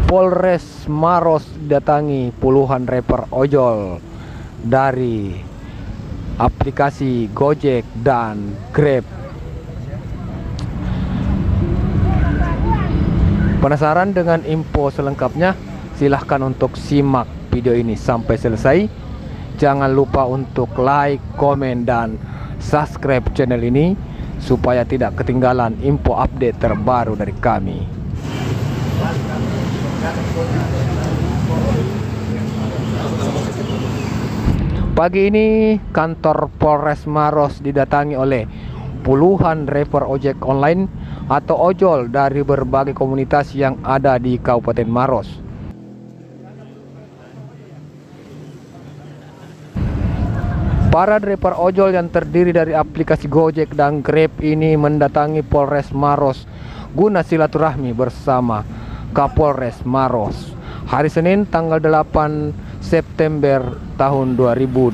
Polres Maros datangi puluhan rapper ojol dari aplikasi Gojek dan Grab. Penasaran dengan info selengkapnya? Silahkan untuk simak video ini sampai selesai. Jangan lupa untuk like, komen, dan subscribe channel ini supaya tidak ketinggalan info update terbaru dari kami. Pagi ini kantor Polres Maros didatangi oleh puluhan rapper ojek online atau ojol dari berbagai komunitas yang ada di Kabupaten Maros. Para rapper ojol yang terdiri dari aplikasi Gojek dan Grab ini mendatangi Polres Maros guna silaturahmi bersama Kapolres Maros hari Senin tanggal 8 September tahun 2025.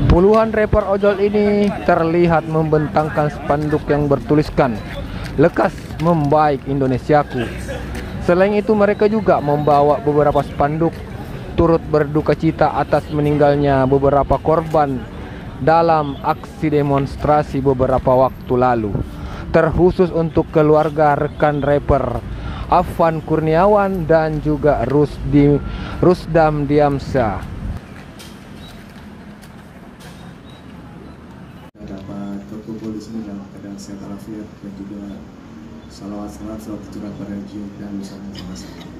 Puluhan rapper ojol ini terlihat membentangkan spanduk yang bertuliskan "Lekas Membaik Indonesiaku". Selain itu mereka juga membawa beberapa spanduk turut berduka cita atas meninggalnya beberapa korban dalam aksi demonstrasi beberapa waktu lalu, terkhusus untuk keluarga rekan rapper Afan Kurniawan dan juga Rusdam Diamsyah. Dapat berkumpul di sini dalam keadaan sehat walafiat dan juga salawat selalu tercurah pada Jibril dan bersama-sama.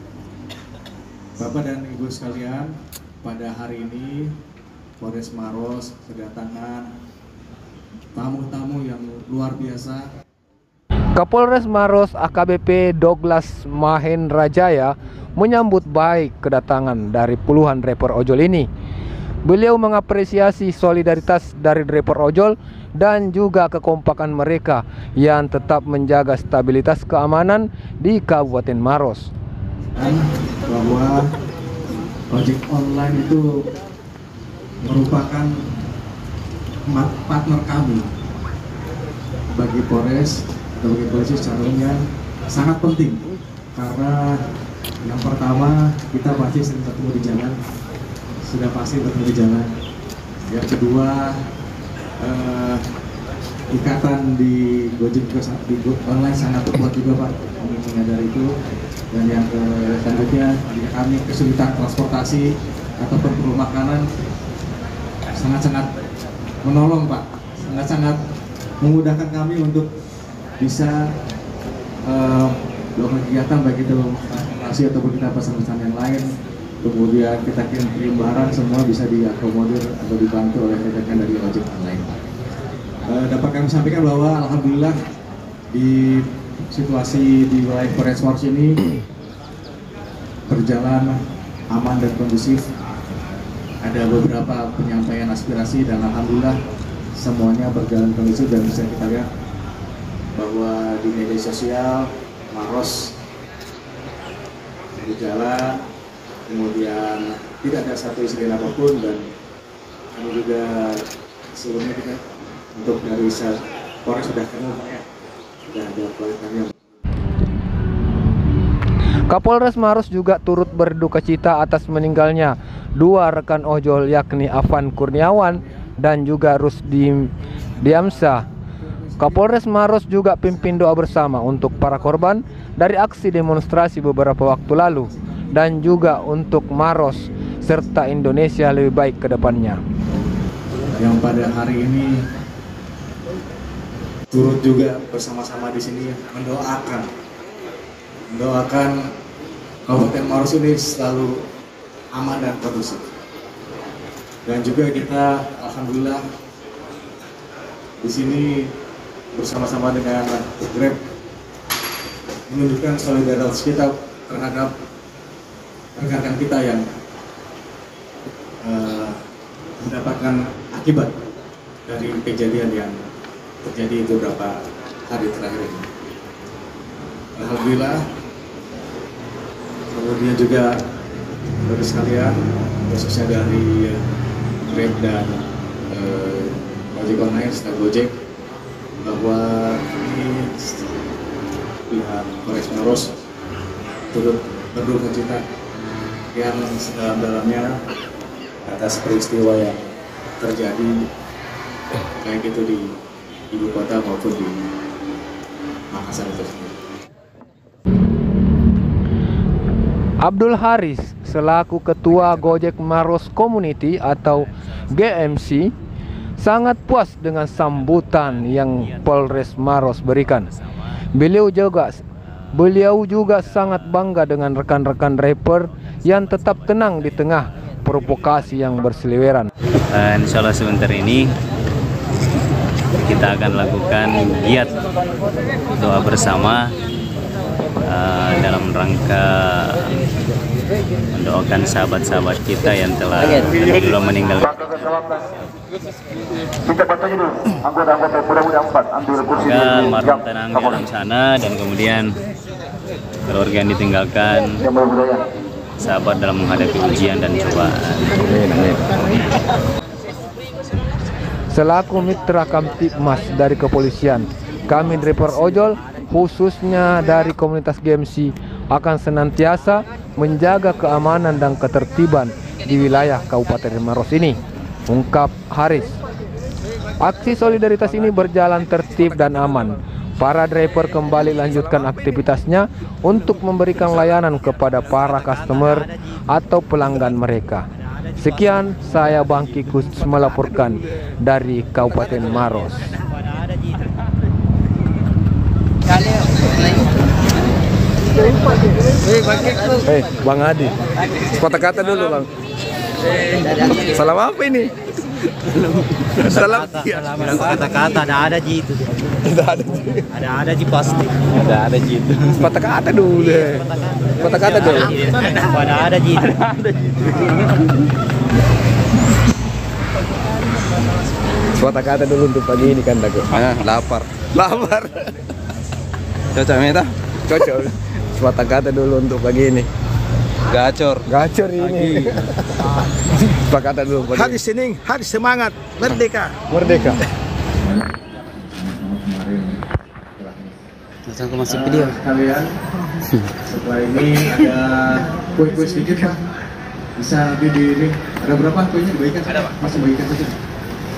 Bapak dan Ibu sekalian, pada hari ini Polres Maros kedatangan tamu-tamu yang luar biasa. Kapolres Maros AKBP Douglas Mahendrajaya menyambut baik kedatangan dari puluhan rapper ojol ini. Beliau mengapresiasi solidaritas dari rapper ojol dan juga kekompakan mereka yang tetap menjaga stabilitas keamanan di Kabupaten Maros. Bahwa ojek online itu merupakan partner kami bagi Polres atau bagi polisi secara umum sangat penting, karena yang pertama kita pasti sering ketemu di jalan, sudah pasti bertemu di jalan. Yang kedua, ikatan di Gojek di online sangat kuat juga Pak, kami menyadari itu. Dan yang selanjutnya, jika kami kesulitan transportasi ataupun perlu makanan, sangat-sangat menolong Pak, sangat-sangat memudahkan kami untuk bisa melakukan kegiatan baik itu transportasi ataupun kita pesan-pesan yang lain. Kemudian kita kirim barang, semua bisa diakomodir atau dibantu oleh rekan dari ojek online. Dapat kami sampaikan bahwa alhamdulillah di situasi di wilayah Polres Maros ini berjalan aman dan kondusif. Ada beberapa penyampaian aspirasi dan alhamdulillah semuanya berjalan kondusif, dan bisa kita lihat bahwa di media sosial Maros berjalan, kemudian tidak ada satu insiden apapun, dan kami juga sebelumnya kita untuk dari Polres sudah ketemu ya. Kapolres Maros juga turut berduka cita atas meninggalnya dua rekan ojol yakni Afan Kurniawan dan juga Rusdim Diamsyah. Kapolres Maros juga pimpin doa bersama untuk para korban dari aksi demonstrasi beberapa waktu lalu dan juga untuk Maros serta Indonesia lebih baik ke depannya. Yang pada hari ini turut juga bersama-sama di sini mendoakan Kabupaten Maros ini selalu aman dan kondusif. Dan juga kita alhamdulillah di sini bersama-sama dengan Grab menunjukkan solidaritas kita terhadap rekan-rekan kita yang mendapatkan akibat dari kejadian yang terjadi beberapa hari terakhir ini. Alhamdulillah. Kemudian juga dari sekalian, khususnya dari Grab dan ojek online serta Gojek bahwa ini pihak Polres Maros turut berduka cita yang sedalam-dalamnya atas peristiwa yang terjadi baik itu di ibu kota maupun di Makassar itu sendiri. Abdul Haris selaku Ketua Gojek Maros Community atau GMC sangat puas dengan sambutan yang Polres Maros berikan. Beliau juga sangat bangga dengan rekan-rekan rapper yang tetap tenang di tengah provokasi yang berseliweran. Insya Allah sebentar ini kita akan lakukan giat doa bersama dalam rangka mendoakan sahabat-sahabat kita yang telah meninggal. Semoga almarhum tenang di alam sana dan kemudian keluarga yang ditinggalkan sahabat dalam menghadapi ujian dan cobaan. Selaku mitra Kamtibmas dari kepolisian, kami driver ojol khususnya dari komunitas GMC akan senantiasa menjaga keamanan dan ketertiban di wilayah Kabupaten Maros ini, ungkap Haris. Aksi solidaritas ini berjalan tertib dan aman. Para driver kembali lanjutkan aktivitasnya untuk memberikan layanan kepada para customer atau pelanggan mereka. Sekian, saya Bang Kikus melaporkan dari Kabupaten Maros. Bang Adi, kata-kata dulu Bang. Salam apa ini? Salam kata-kata ada ji itu. Ada ji pasti. Ada ji itu. Kata-kata dulu. Kata-kata dulu. Ada ji. Kata-kata dulu untuk pagi ini kan Dago. Lapar. Cocok Meta? Cocok. Kata-kata dulu untuk pagi ini. Gacor ini. Kata dulu pagi. Hari Senin, hari semangat, merdeka. Langsung masuk video. Kalian setelah ini ada kue-kue sedikit Pak. Bisa nanti di ini. Ada berapa kuenya dibagikan? Ada Pak. Masih bagikan saja.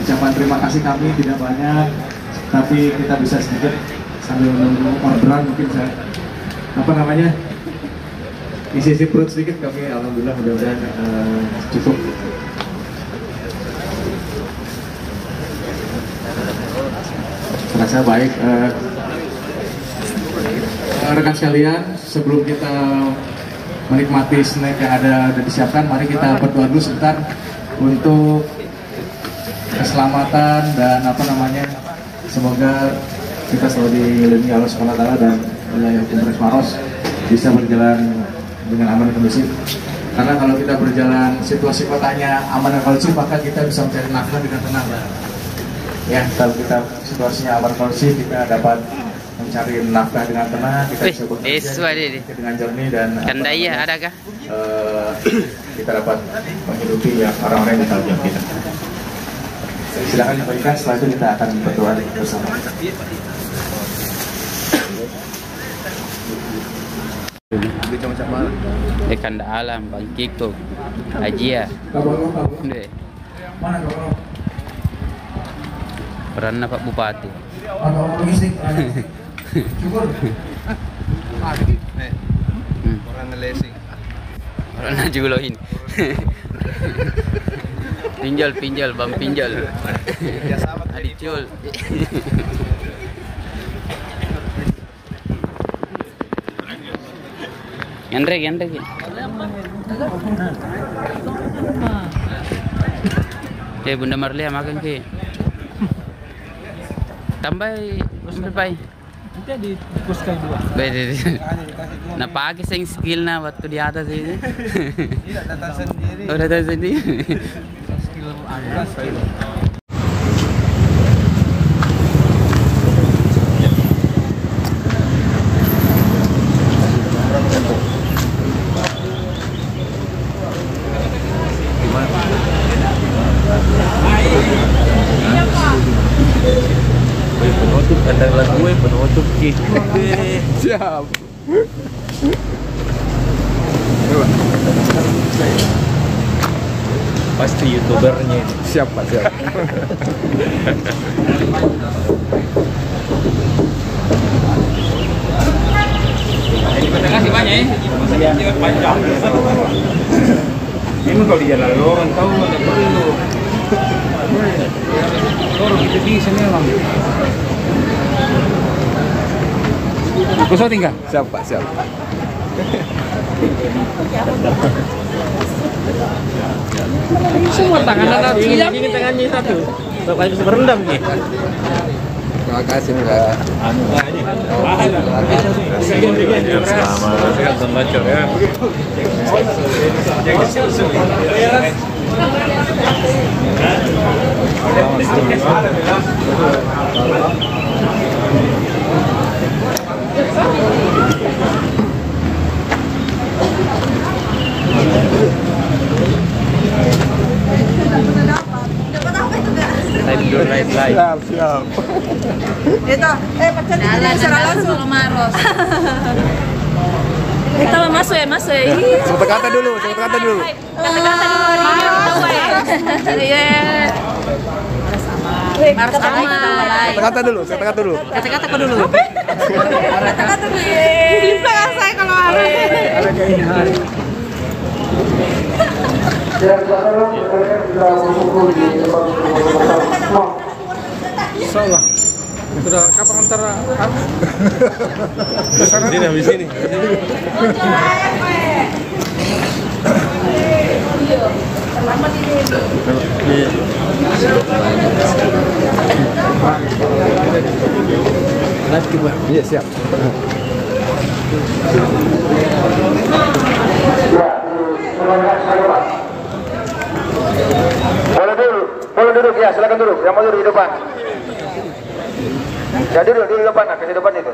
Ucapan terima kasih kami tidak banyak, tapi kita bisa sedikit sambil menunggu orderan mungkin saya isi perut sedikit kami. Alhamdulillah mudah-mudahan cukup. Terasa baik. Rekan sekalian, sebelum kita menikmati snack yang ada disiapkan, mari kita berdoa dulu sebentar untuk keselamatan dan semoga kita selalu dilindungi Allah SWT dan wilayah Polres Maros bisa berjalan dengan aman dan kondusif. Karena kalau kita berjalan situasi kotanya aman dan kondusif, maka kita bisa mencari nafkah dengan tenang. Ya, kalau kita situasinya aman dan kondusif, kita dapat mencari nafkah dengan tenang, kita bisa bekerja dengan jernih dan adakah? Kita dapat menghidupi orang-orang yang di dalam kita. Silakan dibagikan, setelah itu kita akan berdoa bersama. Dekan alam Bang Kiko Ajia. Peran Pak Bupati. Orang ngelesing. Orang najulohin. Pinjol, Bang pinjol. Adicul. Gendrek. Bunda Marlia makan ke. Tambah berapa? Jadi kuskai dua. Nah pakai skill na waktu di atas ini. Tidak datang sendiri. Oh datang sendiri. Skill ada skill. penutup kandang lah gue, penutup gitu. Siap. Pasti youtubernya. Siap Pak, siap. Terima kasih banyak ya. Jangan panjang. Ini kalau di jalan orang tahu nggak perlu. Orang itu bisa nih lang. Kusau tinggal. Siap Pak, siap. Semua tangan ada siap. Ini tangannya satu. Bapak itu berendam nih. Terima kasih Mbak. Siap, siap. Ito, pacar langsung maros. Ito masuk ya, masuk ya. Sebut kata dulu, sebut kata dulu. Kata-kata dulu tahu ya. Iya. Maros sama. Kata-kata dulu, kata-kata dulu. Kata-kata kau dulu. Kata-kata dulu. Bisa saya kalau ada. Salah. Sudah kapan antara Sini habis ini. Iya, siap. Boleh duduk ya, silakan duduk. Yang mau duduk di depan. Ya duduk di depan, ke depan itu.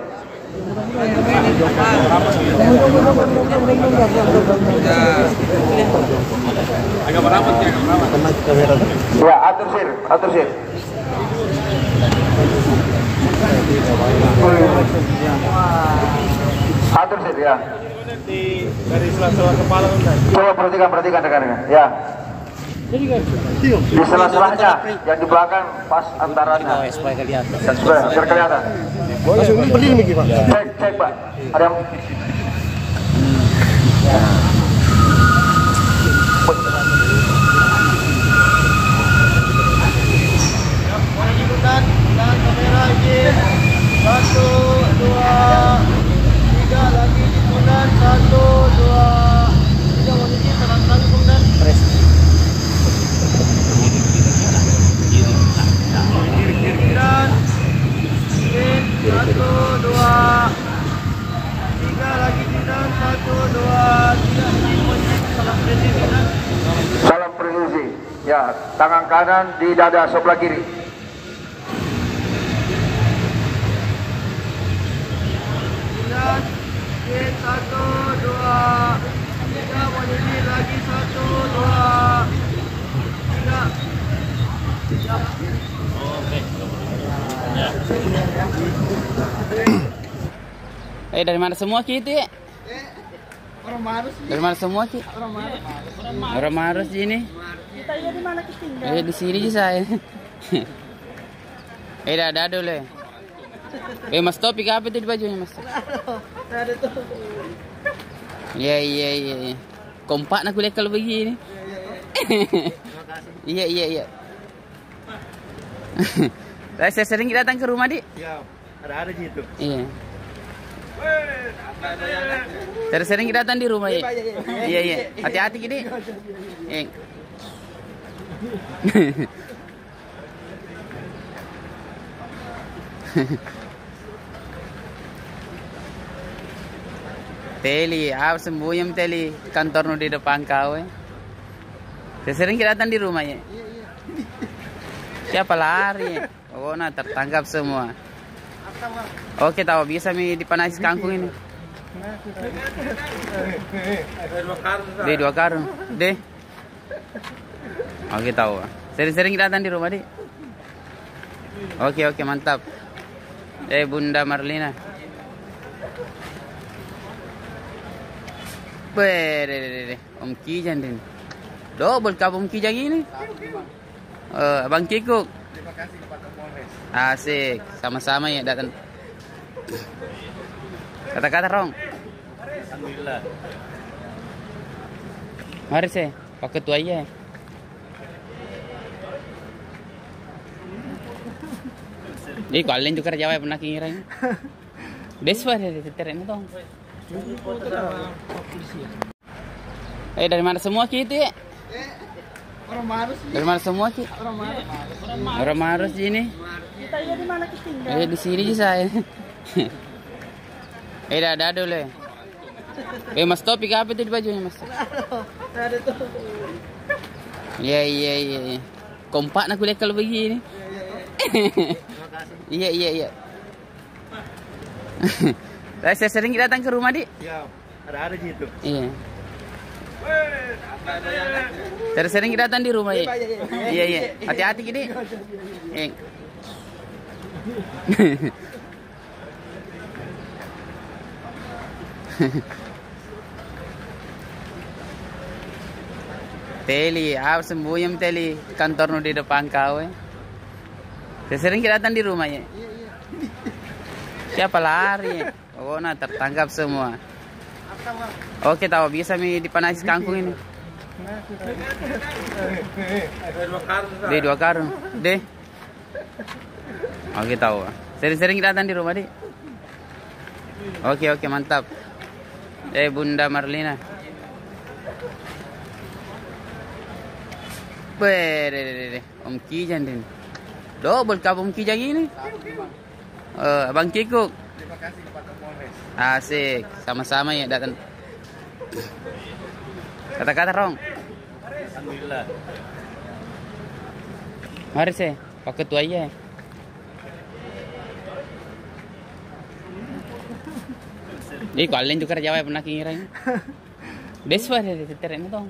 agak merapat ya, agak merapat. Ya, atur sir, atur sir. Atur sir ya. Dari sela-sela kepala Coba perhatikan rekan-rekan. Ya. Di sela-selanya, yang di belakang pas antaranya. supaya kelihatan. Dan supaya biar kelihatan. Cek Pak. Ada yang Dan kamera izin. 1, 2, 3 lagi di bulan. 1, 2, 3 mau izin tenang kali kemudian. Press. Dan 1, 2, 3 lagi di dan 1, 2, 3 izin mau izin salam presiden. salam permisi. Ya, tangan kanan di dada sebelah kiri. Dan 1, 2, 3 mau izin lagi 1, 2, 3. Dari mana semua kita ya? Orang Maros. Dari mana semua kita? Orang Maros ini. Kita di mana kita tinggal? Di sini aja saya. Dah dulu. Mas Topik apa itu di bajunya Mas? Ada tuh. Iya. Kompak nak kuliah kalau begini. Iya. Saya sering datang ke rumah, Dik. Ya, ada gitu. Iya. Sering datang di rumah ya. Iya. Hati-hati gini. Teli, sembunyi teli kantor di depan kau. Sering datang di rumah ya. Siapa lari? Oh, nah tertangkap semua. Oke, tahu bisa dipanasi kangkung ini. Di 2 karung. Deh. Oke, tahu. Sering datang di rumah, Dik. Oke, mantap. Bunda Marlina. Weh, Om Kijang din. Double kah Om Kijang ini? Abang Kikuk. Terima kasih kepada Polres. Asik, sama-sama ya datang. Kata-kata Rong. Alhamdulillah. Mari sih, Pak Ketua ya. Kalian juga Jawa pernah kira. Deswa deh terus dong. Dari mana semua kita? Orang Marus. Dari mana semua kita? Orang Marus ini. Kita ini di mana kita tinggal? Di sini aja saya. Dah dulu. Mas topik apa itu di bajunya Mas? Ada tuh. Iya. Kompak nak kuliah kalau begini. Iya. Saya sering datang ke rumah Dik. Ya, ada gitu. Iya. Sering datang di rumah ya. Iya. Hati-hati gini. Teli, sembunyi Teli kantor di depan kau. Sering datang di rumah ya. Siapa lari? Pokoknya tertangkap semua. Oke, tahu bisa dipanasi kangkung ini. Deh 2 karung. Deh. Oke, tahu. Sering datang di rumah, Dik. Oke, mantap. Bunda Marlina. Weh, Om Kijang din. Double kah Om Kijang ini? Abang Kikuk. Terima kasih kepada Polres. Asik, sama-sama ya datang. Kata-kata Rong. Alhamdulillah. Mari sih, Pak Ketua ya. Kalian juga Jawa pernah kira. Deswa deh terus dong.